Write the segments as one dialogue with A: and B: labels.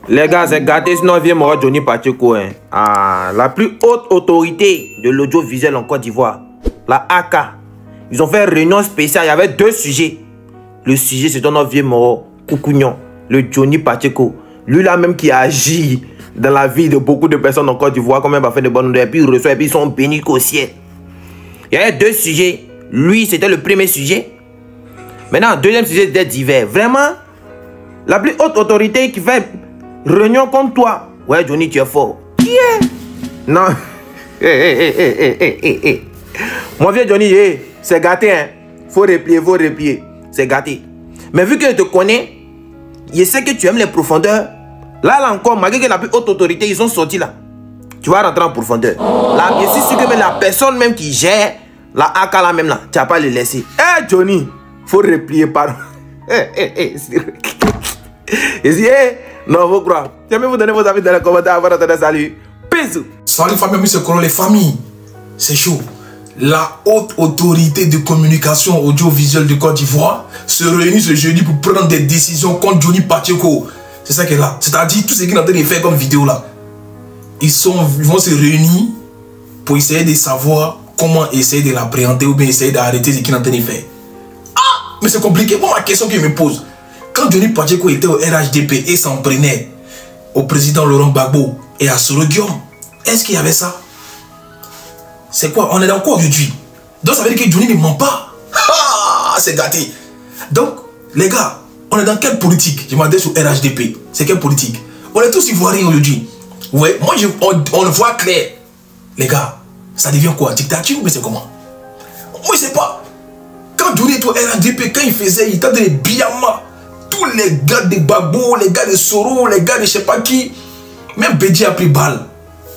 A: Les gars, c'est gâté, sinon viens mort Johnny Pacheco. Hein. Ah, la plus haute autorité de l'audiovisuel en Côte d'Ivoire, la AK. Ils ont fait une réunion spéciale, il y avait 2 sujets. Le sujet, c'est notre vieux mort, Koukounion, le Johnny Pacheco. Lui là même qui agit dans la vie de beaucoup de personnes en Côte d'Ivoire, quand même a fait de bonnes ondes, et puis il reçoit, et puis ils sont bénis qu'au ciel. Il y avait 2 sujets. Lui, c'était le premier sujet. Maintenant, le deuxième sujet, c'était divers. Vraiment, la plus haute autorité qui fait réunion contre toi. Ouais, Johnny, tu es fort. Qui est? Non. Mon vieux Johnny, c'est gâté, hein. Faut replier. C'est gâté. Mais vu que je te connais, je sais que tu aimes les profondeurs. Là encore, malgré que la plus haute autorité, ils sont sortis là. Tu vas rentrer en profondeur. Là, je suis sûr que même la personne même qui gère la AK là même là, tu vas pas le laisser. Eh Johnny, faut replier par. Non, vous croyez. J'aimerais vous donner vos avis dans les commentaires avant d'entendre salut. Bisous.
B: Salut famille, monsieur Kolo, les familles. C'est chaud. La haute autorité de communication audiovisuelle de Côte d'Ivoire se réunit ce jeudi pour prendre des décisions contre Johnny Pacheco. C'est ça qui est là. C'est-à-dire tout ce qu'ils sont en train de faire comme vidéo là. Ils vont se réunir pour essayer de savoir comment essayer de l'appréhender ou bien essayer d'arrêter ce qu'ils sont en train de faire. Ah, mais c'est compliqué. Moi, ma question que je me pose, quand Johnny Pacheco était au RHDP et s'en prenait au président Laurent Gbagbo et à Soro Guillaume, est-ce qu'il y avait ça? C'est quoi? On est dans quoi aujourd'hui? Donc ça veut dire que Johnny ne ment pas. Ah, c'est gâté. Donc, les gars, on est dans quelle politique? Je m'adresse au RHDP. C'est quelle politique? On est tous ivoiriens aujourd'hui. Ouais, moi, on le voit clair. Les gars, ça devient quoi? Dictature ou c'est comment? Moi, je sais pas. Quand Johnny était au RHDP, quand il faisait, il était dans les Biama. Tous les gars de Gbagbo, les gars de Soro, les gars de je sais pas qui. Même Bédi a pris balle.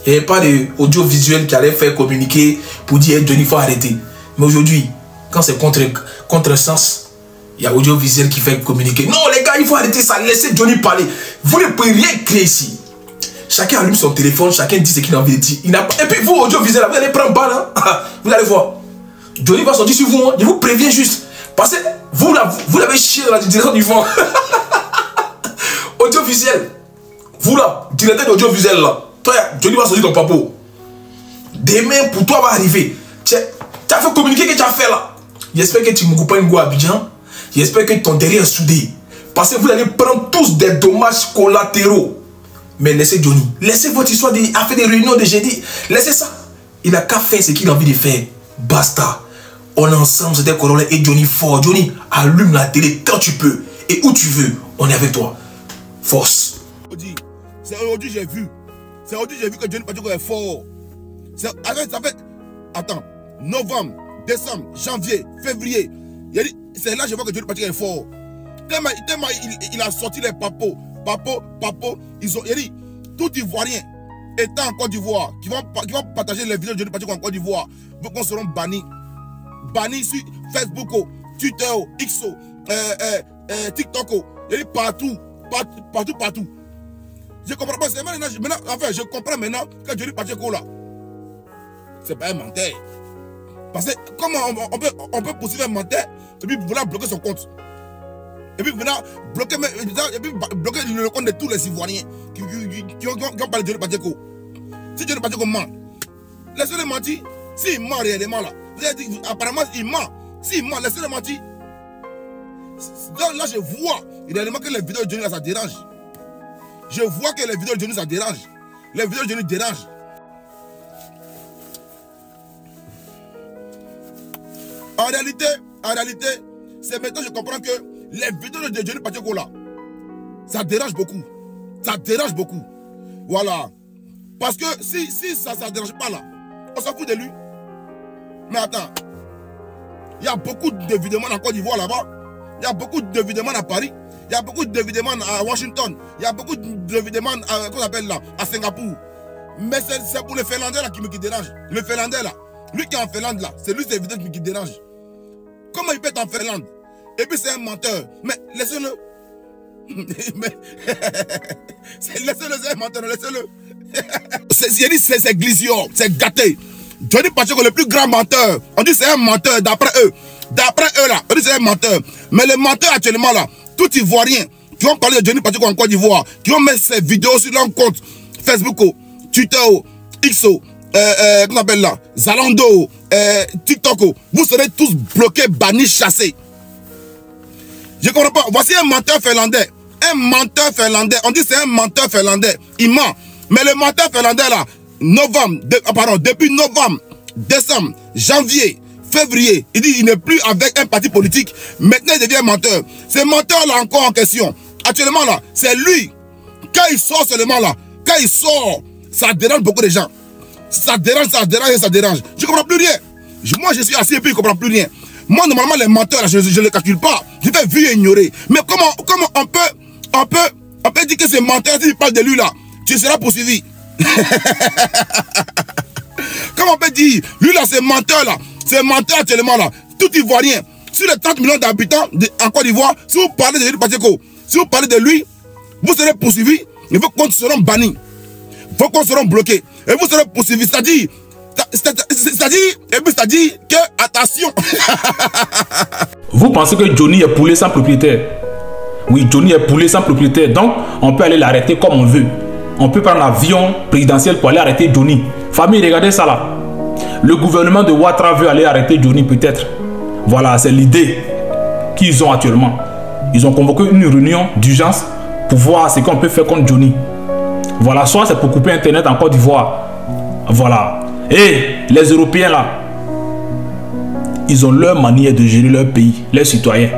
B: Il n'y avait pas d'audiovisuel qui allait faire communiquer pour dire Johnny, il faut arrêter. Mais aujourd'hui, quand c'est contre sens, il y a audiovisuel qui fait communiquer. Non, les gars, il faut arrêter ça. Laissez Johnny parler. Vous ne pouvez rien créer ici. Chacun allume son téléphone, chacun dit ce qu'il a envie de dire. Et puis vous, audiovisuel, vous allez prendre balle. Hein? Vous allez voir. Johnny va sortir sur vous. Hein? Je vous préviens juste. Parce que vous l'avez chié dans la direction du vent. Audiovisuel. Vous là, directeur d'audiovisuel là. Toi, Johnny va sortir ton papo. Demain, pour toi, va arriver. Tu as fait communiquer que tu as fait là. J'espère que tu ne me coupes pas une go à Abidjan. J'espère que ton derrière est soudé. Parce que vous allez prendre tous des dommages collatéraux. Mais laissez Johnny. Laissez votre histoire à faire des réunions de jeudi. Laissez ça. Il n'a qu'à faire ce qu'il a envie de faire. Basta. On est ensemble, c'était Corolla et Johnny fort. Johnny, allume la télé quand tu peux. Et où tu veux. On est avec toi. Force.
C: C'est aujourd'hui j'ai vu. C'est aujourd'hui j'ai vu que Johnny Pacheco est fort. Ça fait. Attends. Novembre, décembre, janvier, février. C'est là que je vois que Johnny Pacheco est fort. Tellement il a sorti les papos. Ils ont dit, tout Ivoirien étant en Côte d'Ivoire, qui vont partager les vidéos de Johnny Pacheco en Côte d'Ivoire, beaucoup seront bannis. Bannis sur Facebook, Twitter, X, TikTok. Il dit partout. Je comprends pas. Enfin, je comprends maintenant que Johnny Pacheco là, c'est pas un menteur. Parce que comment on peut poursuivre un menteur et puis vouloir bloquer son compte. Et puis maintenant, bloquer le compte de tous les Ivoiriens qui ont parlé de Johnny Pacheco. Si Johnny Pacheco ment, laissez-le mentir. S'il ment réellement là, vous avez dit apparemment il ment. S'il ment, laissez-le mentir. Là, je vois réellement que les vidéos de Johnny là, ça dérange. Je vois que les vidéos de Johnny ça dérange. Les vidéos de Johnny dérangent. En réalité, c'est maintenant que je comprends que les vidéos de Johnny Pacheco là, ça dérange beaucoup. Ça dérange beaucoup. Voilà. Parce que si ça ne dérange pas là, on s'en fout de lui. Mais attends, il y a beaucoup de vidéos en Côte d'Ivoire là-bas. Il y a beaucoup de vidéos à Paris. Il y a beaucoup de vidéos à Washington. Il y a beaucoup de vidéos à Singapour. Mais c'est pour le Finlandais là qui me dérange. Le Finlandais là, lui qui est en Finlande là, c'est lui ces vidéos qui dérange. Comment il peut être en Finlande? Et puis c'est un menteur. Mais laissez-le. Laissez-le, c'est un menteur, laissez-le. C'est Glissio, c'est gâté. Johnny Pacheco, le plus grand menteur. On dit c'est un menteur d'après eux. D'après eux là, on dit c'est un menteur. Mais le menteur actuellement là, tout Ivoirien, qui vont parler de Johnny Pacheco en Côte d'Ivoire, qui vont mettre ces vidéos sur leur compte Facebook, Twitter, X, comment on appelle là, Zalando, TikTok, vous serez tous bloqués, bannis, chassés. Je ne comprends pas. Voici un menteur finlandais. Un menteur finlandais. On dit c'est un menteur finlandais. Il ment. Mais le menteur finlandais là, depuis novembre, décembre, janvier, février, il dit qu'il n'est plus avec un parti politique. Maintenant il devient menteur. Ce menteur là encore en question. Actuellement là, c'est lui. Quand il sort seulement là, quand il sort, ça dérange beaucoup de gens. Ça dérange. Je ne comprends plus rien. Moi je suis assis et puis je ne comprends plus rien. Moi, normalement, les menteurs, là, je ne les calcule pas. Je fais vu et ignorer. Mais comment on peut dire que c'est menteur, si tu parles de lui là, tu seras poursuivi. Comment on peut dire, lui là, c'est menteur là, c'est menteur actuellement là, tout Ivoirien, sur les 30 millions d'habitants en Côte d'Ivoire, si vous parlez de Johnny Pacheco, si vous parlez de lui, vous serez poursuivi, et vos comptes seront bannis, vos comptes seront bloqués, et vous serez poursuivi, c'est-à-dire que, attention.
D: Vous pensez que Johnny est poulet sans propriétaire? Oui, Johnny est poulet sans propriétaire. Donc, on peut aller l'arrêter comme on veut. On peut prendre l'avion présidentiel pour aller arrêter Johnny. Famille, regardez ça là. Le gouvernement de Ouattara veut aller arrêter Johnny peut-être. Voilà, c'est l'idée qu'ils ont actuellement. Ils ont convoqué une réunion d'urgence pour voir ce qu'on peut faire contre Johnny. Voilà, soit c'est pour couper Internet en Côte d'Ivoire. Voilà. Et les Européens là, ils ont leur manière de gérer leur pays, leurs citoyens.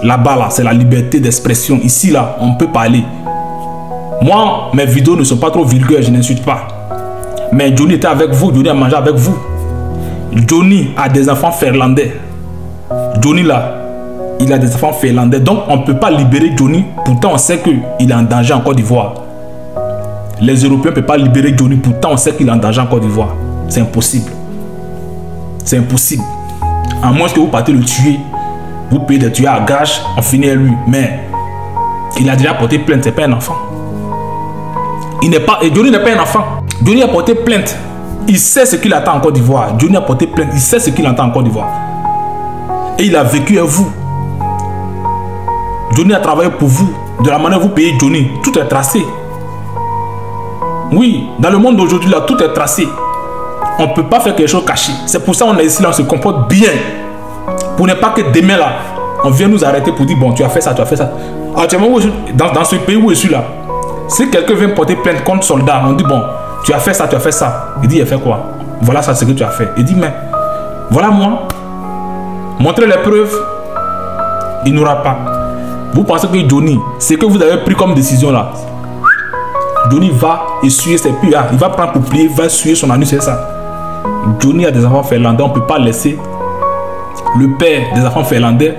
D: Là-bas là, c'est la liberté d'expression. Ici là, on peut parler. Moi, mes vidéos ne sont pas trop vulgaires, je n'insulte pas. Mais Johnny était avec vous, Johnny a mangé avec vous. Johnny a des enfants finlandais. Johnny là, il a des enfants finlandais. Donc on ne peut pas libérer Johnny. Pourtant on sait qu'il est en danger en Côte d'Ivoire. Les Européens ne peuvent pas libérer Johnny. Pourtant on sait qu'il est en danger en Côte d'Ivoire. C'est impossible. C'est impossible. À moins que vous partez le tuer. Vous payez des tueurs à gage, on finit à lui. Mais il a déjà porté plainte, c'est pas un enfant. Il n'est pas, et Johnny n'est pas un enfant. Johnny a porté plainte. Il sait ce qu'il attend en Côte d'Ivoire. Johnny a porté plainte. Il sait ce qu'il entend en Côte d'Ivoire. Et il a vécu avec vous. Johnny a travaillé pour vous. De la manière dont vous payez Johnny, tout est tracé. Oui, dans le monde d'aujourd'hui, là, tout est tracé. On ne peut pas faire quelque chose caché. C'est pour ça qu'on est ici, là, on se comporte bien. Pour ne pas que demain, là, on vient nous arrêter pour dire, bon, tu as fait ça, tu as fait ça. Actuellement, dans ce pays où je suis là, si quelqu'un vient porter plainte contre soldat, on dit, bon, tu as fait ça, tu as fait ça. Il dit, il a fait quoi? Voilà ça, ce que tu as fait. Il dit, mais, voilà moi. Montrez les preuves. Il n'aura pas. Vous pensez que Johnny, ce que vous avez pris comme décision là, Johnny va essuyer ses pieds, il va prendre pour plier, va essuyer son anus, c'est ça. Johnny a des enfants finlandais, on ne peut pas laisser le père des enfants finlandais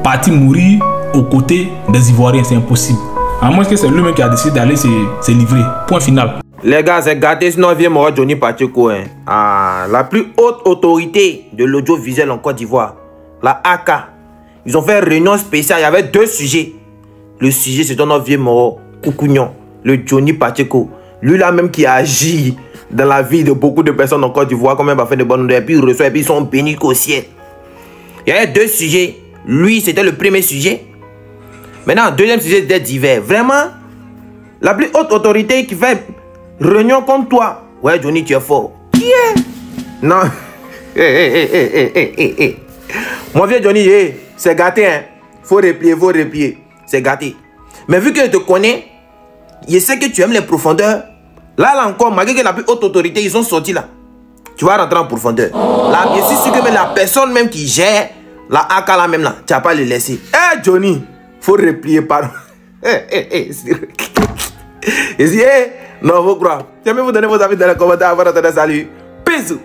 D: partir mourir aux côtés des Ivoiriens, c'est impossible. À moins que c'est lui-même qui a décidé d'aller se livrer. Point final.
A: Les gars, c'est gâté, sinon viens mort Johnny Pacheco. Hein. La plus haute autorité de l'audiovisuel en Côte d'Ivoire, la AK. Ils ont fait une réunion spéciale, il y avait 2 sujets. Le sujet, c'est notre vieux mort, Coucougnon, le Johnny Pacheco. Lui là même qui agit dans la vie de beaucoup de personnes en Côte d'Ivoire, quand même va faire de bonnes ondes, et puis il reçoit, et puis ils sont bénis qu'au ciel. Il y avait 2 sujets. Lui, c'était le premier sujet. Maintenant, deuxième sujet, c'était divers. Vraiment, la plus haute autorité qui fait réunion contre toi. Ouais, Johnny, tu es fort. Qui est? Non. Mon vieux Johnny, c'est gâté. Hein? Faut replier. C'est gâté. Mais vu que je te connais, je sais que tu aimes les profondeurs. Là encore, malgré que la plus haute autorité, ils sont sortis là. Tu vas rentrer en profondeur. Là, je suis sûr que même la personne même qui gère la AK là même là, tu n'as pas le laisser. Eh Johnny, faut replier par. Non, faut croire. J'aime vous donner vos avis dans les commentaires. Avant d'entendre salut. Bisous.